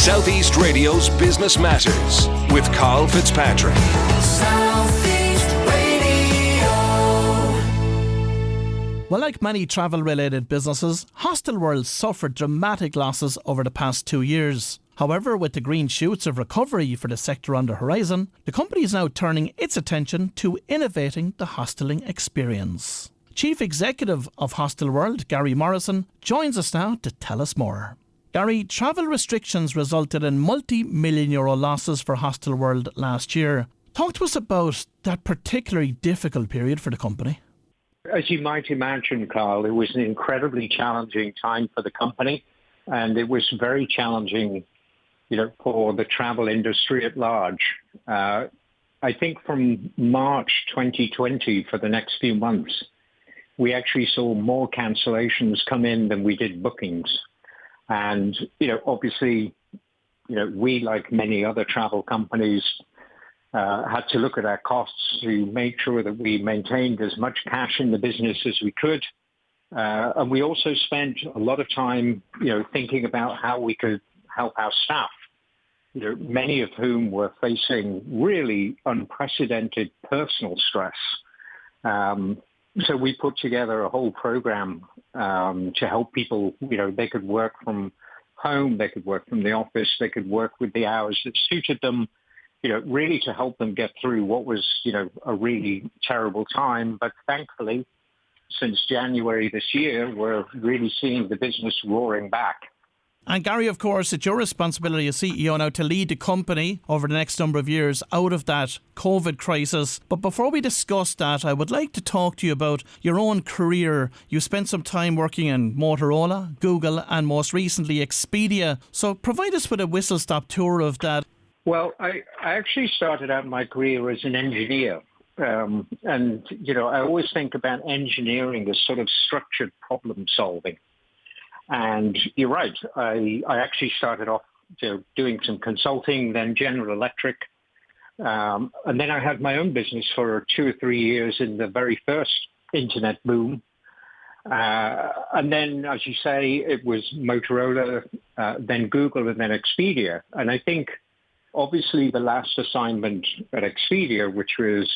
Southeast Radio's Business Matters with Carl Fitzpatrick. Southeast Radio. Well, like many travel-related businesses, Hostelworld suffered dramatic losses over the past 2 years. However, with the green shoots of recovery for the sector on the horizon, the company is now turning its attention to innovating the hosteling experience. Chief Executive of Hostelworld, Gary Morrison, joins us now to tell us more. Gary, travel restrictions resulted in multi-million euro losses for Hostelworld last year. Talk to us about that particularly difficult period for the company. As you might imagine, Carl, it was an incredibly challenging time for the company, and it was very challenging, for the travel industry at large. I think from March 2020, for the next few months, we actually saw more cancellations come in than we did bookings. And, obviously, we, like many other travel companies, had to look at our costs to make sure that we maintained as much cash in the business as we could. And we also spent a lot of time, thinking about how we could help our staff, many of whom were facing really unprecedented personal stress. So we put together a whole program to help people. They could work from home, they could work from the office, they could work with the hours that suited them, really to help them get through what was, a really terrible time. But thankfully, since January this year, we're really seeing the business roaring back. And Gary, of course, it's your responsibility as CEO now to lead the company over the next number of years out of that COVID crisis. But before we discuss that, I would like to talk to you about your own career. You spent some time working in Motorola, Google, and most recently Expedia. So provide us with a whistle-stop tour of that. Well, I actually started out my career as an engineer. And, I always think about engineering as sort of structured problem solving. And you're right. I actually started off doing some consulting, then General Electric. And then I had my own business for 2 or 3 years in the very first internet boom. And then, as you say, it was Motorola, then Google, and then Expedia. And I think, obviously, the last assignment at Expedia, which was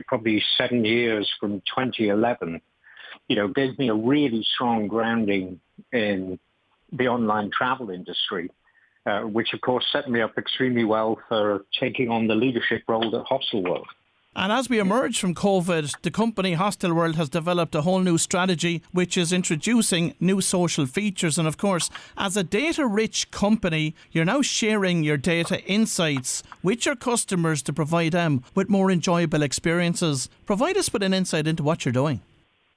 probably 7 years from 2011, gave me a really strong grounding in the online travel industry, which, of course, set me up extremely well for taking on the leadership role at Hostelworld. And as we emerge from COVID, the company Hostelworld has developed a whole new strategy, which is introducing new social features. And of course, as a data-rich company, you're now sharing your data insights with your customers to provide them with more enjoyable experiences. Provide us with an insight into what you're doing.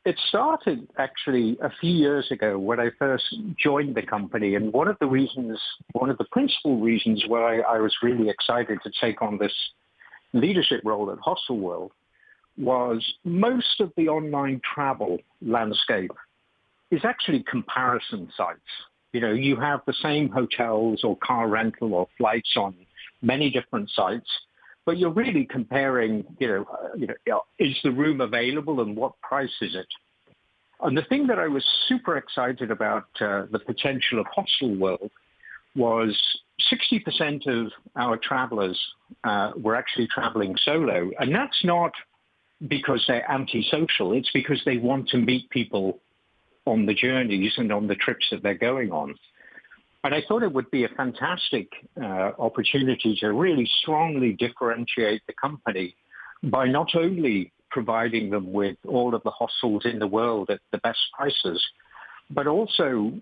It started actually a few years ago when I first joined the company. And one of the principal reasons why I was really excited to take on this leadership role at Hostelworld was most of the online travel landscape is actually comparison sites. You have the same hotels or car rental or flights on many different sites, but you're really comparing, is the room available and what price is it? And the thing that I was super excited about the potential of Hostelworld was 60% of our travelers were actually traveling solo. And that's not because they're antisocial. It's because they want to meet people on the journeys and on the trips that they're going on. And I thought it would be a fantastic opportunity to really strongly differentiate the company by not only providing them with all of the hostels in the world at the best prices, but also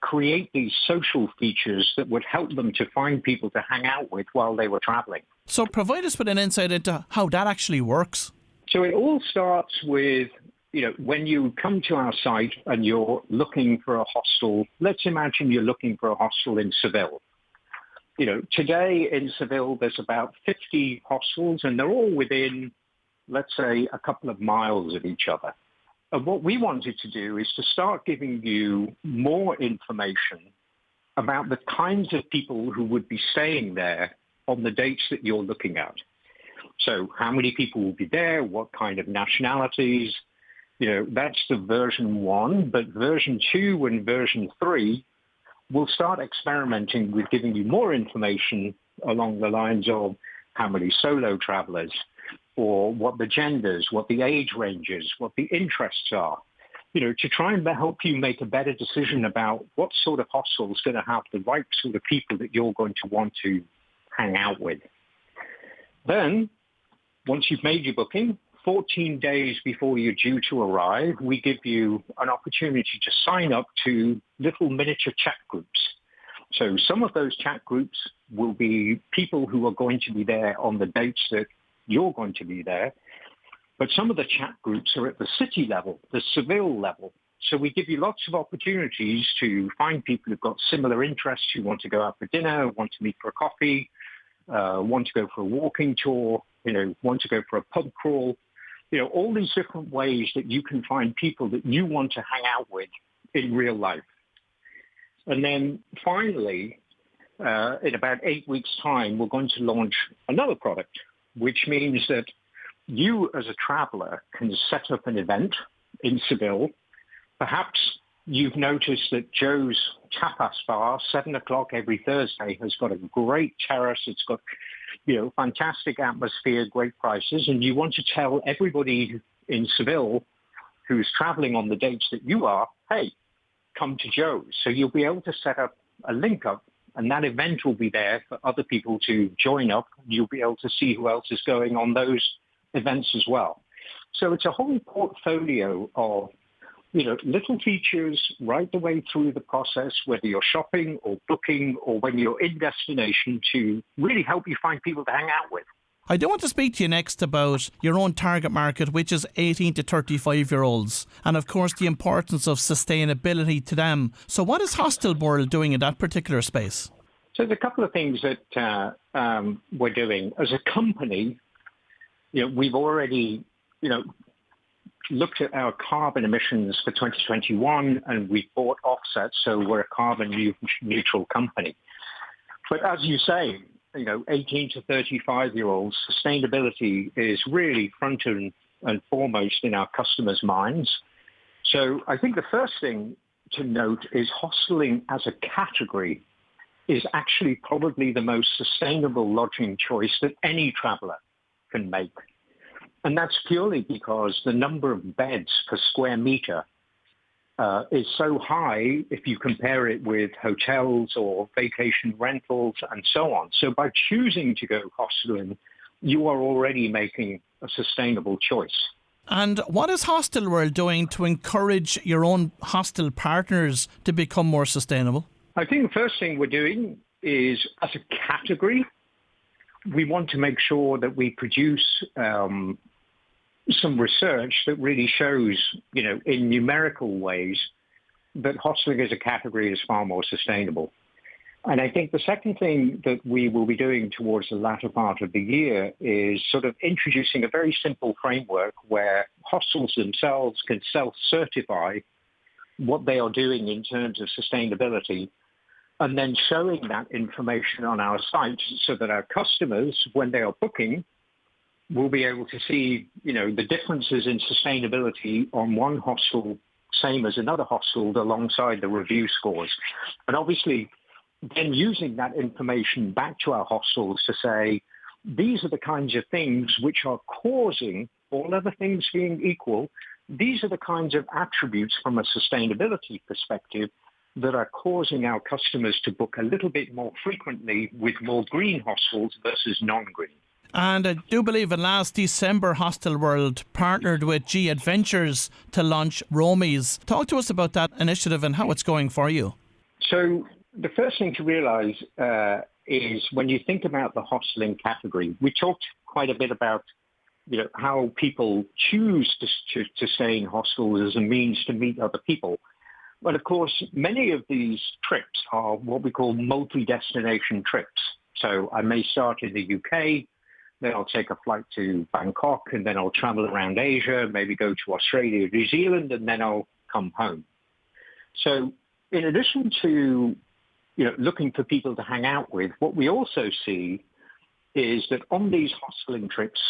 create these social features that would help them to find people to hang out with while they were traveling. So provide us with an insight into how that actually works. So it all starts with, when you come to our site and you're looking for a hostel, let's imagine you're looking for a hostel in Seville. Today in Seville, there's about 50 hostels and they're all within, let's say, a couple of miles of each other. And what we wanted to do is to start giving you more information about the kinds of people who would be staying there on the dates that you're looking at. So how many people will be there, what kind of nationalities, that's the version 1. But version 2 and version 3 we'll start experimenting with giving you more information along the lines of how many solo travelers, or what the genders, what the age ranges, what the interests are, to try and help you make a better decision about what sort of hostel is going to have the right sort of people that you're going to want to hang out with. Then, once you've made your booking, 14 days before you're due to arrive, we give you an opportunity to sign up to little miniature chat groups. So some of those chat groups will be people who are going to be there on the dates that you're going to be there. But some of the chat groups are at the city level, the Seville level. So we give you lots of opportunities to find people who've got similar interests, who want to go out for dinner, want to meet for a coffee, want to go for a walking tour, want to go for a pub crawl. All these different ways that you can find people that you want to hang out with in real life. And then finally, in about 8 weeks' time, we're going to launch another product, which means that you as a traveler can set up an event in Seville. Perhaps you've noticed that Joe's Tapas Bar, 7 o'clock every Thursday, has got a great terrace. It's got, fantastic atmosphere, great prices. And you want to tell everybody in Seville who's traveling on the dates that you are, hey, come to Joe's. So you'll be able to set up a link up, and that event will be there for other people to join up. You'll be able to see who else is going on those events as well. So it's a whole portfolio of little features right the way through the process, whether you're shopping or booking or when you're in destination, to really help you find people to hang out with. I do want to speak to you next about your own target market, which is 18 to 35-year-olds, and of course the importance of sustainability to them. So what is Hostelworld doing in that particular space? So there's a couple of things that we're doing. As a company, we've already, looked at our carbon emissions for 2021, and we bought offsets, so we're a carbon neutral company. But as you say, 18 to 35-year-olds, sustainability is really front and foremost in our customers' minds. So I think the first thing to note is hosteling as a category is actually probably the most sustainable lodging choice that any traveler can make. And that's purely because the number of beds per square meter is so high if you compare it with hotels or vacation rentals and so on. So by choosing to go hosteling, you are already making a sustainable choice. And what is Hostelworld doing to encourage your own hostel partners to become more sustainable? I think the first thing we're doing is, as a category, we want to make sure that we produce some research that really shows, in numerical ways, that hosteling as a category is far more sustainable. And I think the second thing that we will be doing towards the latter part of the year is sort of introducing a very simple framework where hostels themselves can self-certify what they are doing in terms of sustainability, and then showing that information on our site so that our customers, when they are booking, will be able to see, the differences in sustainability on one hostel, same as another hostel, alongside the review scores. And obviously, then using that information back to our hostels to say, these are the kinds of things which are causing, all other things being equal, these are the kinds of attributes from a sustainability perspective that are causing our customers to book a little bit more frequently with more green hostels versus non-green. And I do believe in last December, Hostelworld partnered with G Adventures to launch Romies. Talk to us about that initiative and how it's going for you. So the first thing to realize is when you think about the hosteling category, we talked quite a bit about how people choose to stay in hostels as a means to meet other people. But of course, many of these trips are what we call multi-destination trips. So I may start in the UK, then I'll take a flight to Bangkok, and then I'll travel around Asia, maybe go to Australia, New Zealand, and then I'll come home. So in addition to looking for people to hang out with, what we also see is that on these hosteling trips,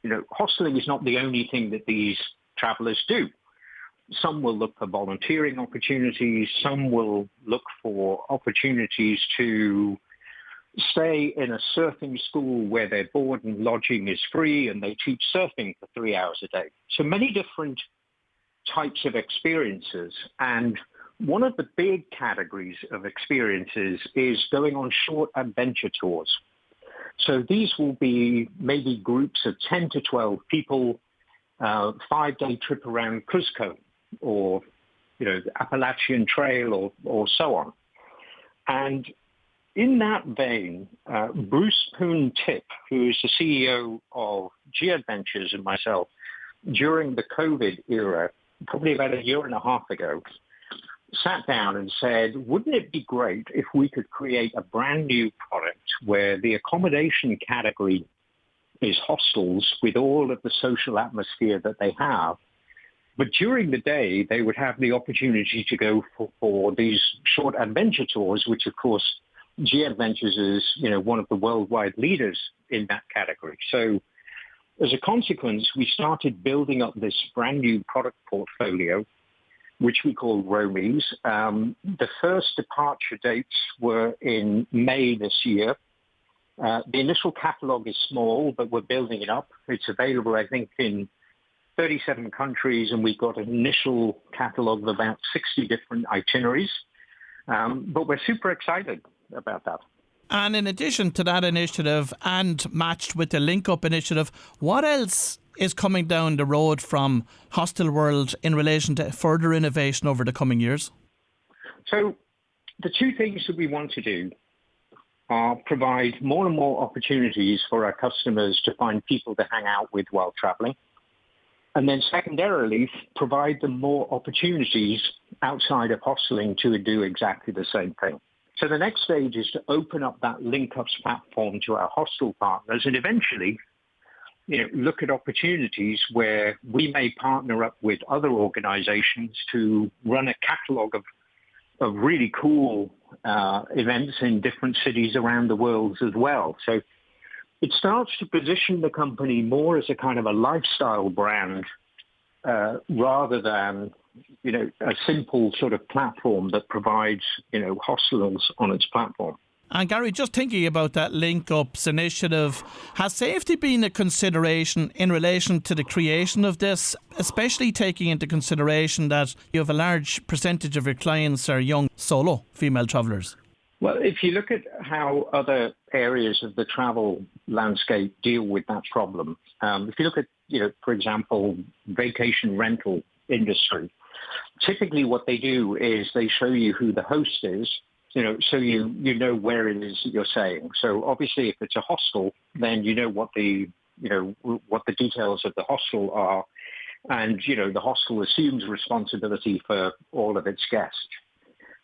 hosteling is not the only thing that these travelers do. Some will look for volunteering opportunities. Some will look for opportunities to stay in a surfing school where their board and lodging is free and they teach surfing for 3 hours a day. So many different types of experiences. And one of the big categories of experiences is going on short adventure tours. So these will be maybe groups of 10 to 12 people, 5-day trip around Cusco or, the Appalachian Trail or so on. And in that vein, Bruce Poon-Tip, who is the CEO of G-Adventures, and myself, during the COVID era, probably about a year and a half ago, sat down and said, wouldn't it be great if we could create a brand new product where the accommodation category is hostels with all of the social atmosphere that they have, but during the day they would have the opportunity to go for these short adventure tours, which of course G Adventures is, one of the worldwide leaders in that category. So as a consequence, we started building up this brand new product portfolio, which we call Roamies. The first departure dates were in May this year. The initial catalog is small, but we're building it up. It's available, I think, in 37 countries, and we've got an initial catalog of about 60 different itineraries. But we're super excited about that. And in addition to that initiative and matched with the Link Up initiative, what else is coming down the road from Hostelworld in relation to further innovation over the coming years? So the two things that we want to do are provide more and more opportunities for our customers to find people to hang out with while traveling. And then secondarily, provide them more opportunities outside of hosteling to do exactly the same thing. So the next stage is to open up that LinkUps platform to our hostel partners and eventually look at opportunities where we may partner up with other organizations to run a catalog of really cool events in different cities around the world as well. So it starts to position the company more as a kind of a lifestyle brand rather than, a simple sort of platform that provides, hostels on its platform. And Gary, just thinking about that Link Ups initiative, has safety been a consideration in relation to the creation of this, especially taking into consideration that you have a large percentage of your clients are young solo female travellers? Well, if you look at how other areas of the travel landscape deal with that problem, if you look at, for example, vacation rental industry, typically what they do is they show you who the host is, so you know where it is that you're staying. So obviously, if it's a hostel, then what the details of the hostel are, and the hostel assumes responsibility for all of its guests.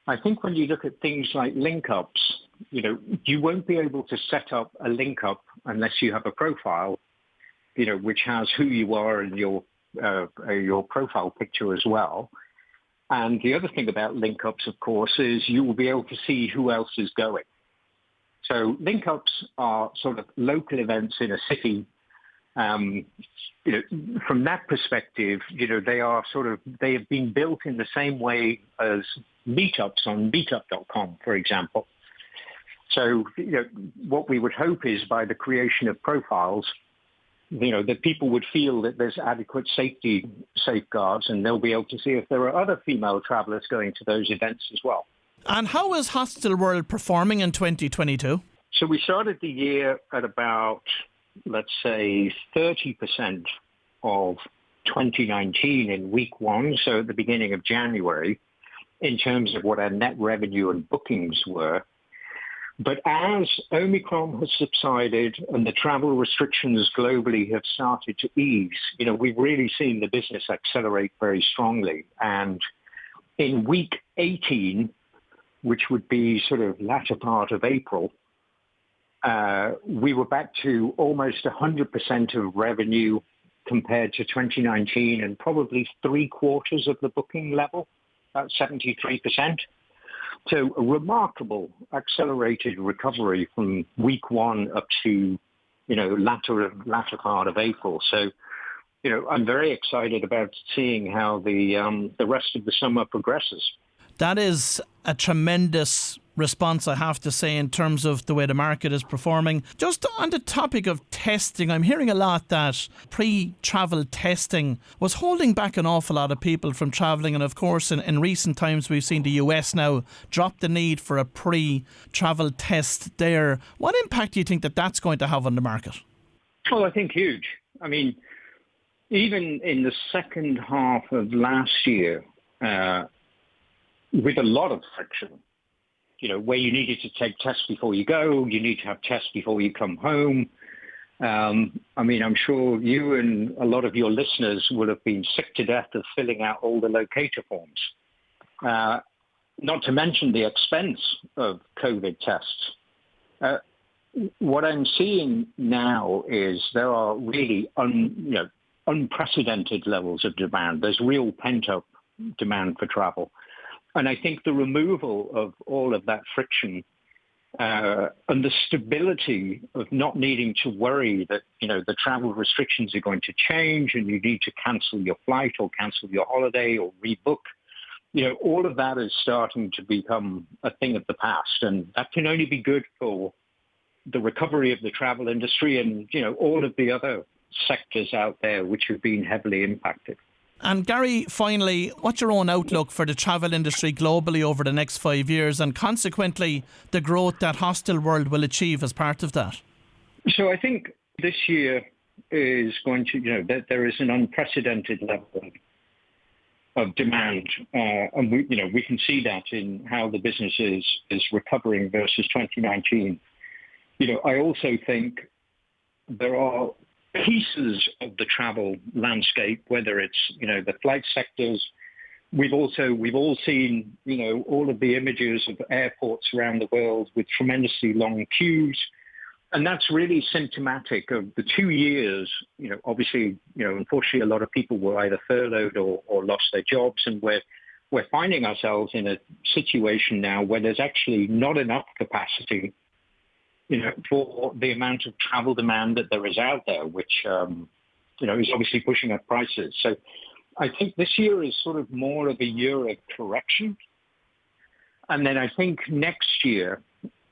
I think when you look at things like LinkUps, you won't be able to set up a LinkUp unless you have a profile, which has who you are and your profile picture as well. And the other thing about LinkUps, of course, is you will be able to see who else is going. So LinkUps are sort of local events in a city. From that perspective, they have been built in the same way as meetups on meetup.com, for example. So, what we would hope is by the creation of profiles, that people would feel that there's adequate safety safeguards and they'll be able to see if there are other female travellers going to those events as well. And how is Hostelworld performing in 2022? So we started the year at about, let's say, 30% of 2019 in week one, so at the beginning of January, in terms of what our net revenue and bookings were. But as Omicron has subsided and the travel restrictions globally have started to ease, we've really seen the business accelerate very strongly. And in week 18, which would be sort of latter part of April, we were back to almost 100% of revenue compared to 2019 and probably 3/4 of the booking level, about 73%. So a remarkable accelerated recovery from week one up to, latter part of April. So I'm very excited about seeing how the rest of the summer progresses. That is a tremendous response, I have to say, in terms of the way the market is performing. Just on the topic of testing, I'm hearing a lot that pre-travel testing was holding back an awful lot of people from travelling. And of course, in recent times, we've seen the US now drop the need for a pre-travel test there. What impact do you think that that's going to have on the market? Well, I think huge. I mean, even in the second half of last year, with a lot of friction, where you needed to take tests before you go, you need to have tests before you come home. I'm sure you and a lot of your listeners will have been sick to death of filling out all the locator forms. Not to mention the expense of COVID tests. What I'm seeing now is there are really unprecedented levels of demand. There's real pent-up demand for travel. And I think the removal of all of that friction and the stability of not needing to worry that, the travel restrictions are going to change and you need to cancel your flight or cancel your holiday or rebook, all of that is starting to become a thing of the past. And that can only be good for the recovery of the travel industry and, all of the other sectors out there which have been heavily impacted. And Gary, finally, what's your own outlook for the travel industry globally over the next 5 years and consequently the growth that Hostelworld will achieve as part of that? So I think this year is going to, there is an unprecedented level of demand. And we can see that in how the business is recovering versus 2019. I also think there are pieces of the travel landscape, whether it's, the flight sectors. We've all seen, all of the images of airports around the world with tremendously long queues. And that's really symptomatic of the 2 years, obviously, unfortunately, a lot of people were either furloughed or lost their jobs. And we're finding ourselves in a situation now where there's actually not enough capacity for the amount of travel demand that there is out there, which, is obviously pushing up prices. So I think this year is sort of more of a year of correction. And then I think next year,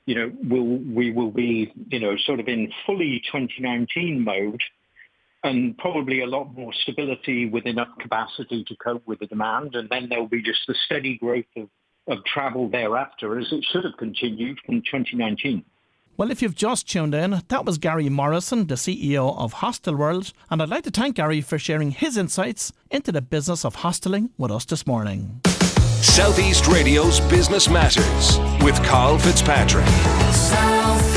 we will be, sort of in fully 2019 mode and probably a lot more stability with enough capacity to cope with the demand. And then there'll be just the steady growth of travel thereafter, as it should have continued from 2019. Well, if you've just tuned in, that was Gary Morrison, the CEO of Hostelworld, and I'd like to thank Gary for sharing his insights into the business of hosteling with us this morning. Southeast Radio's Business Matters with Carl Fitzpatrick. South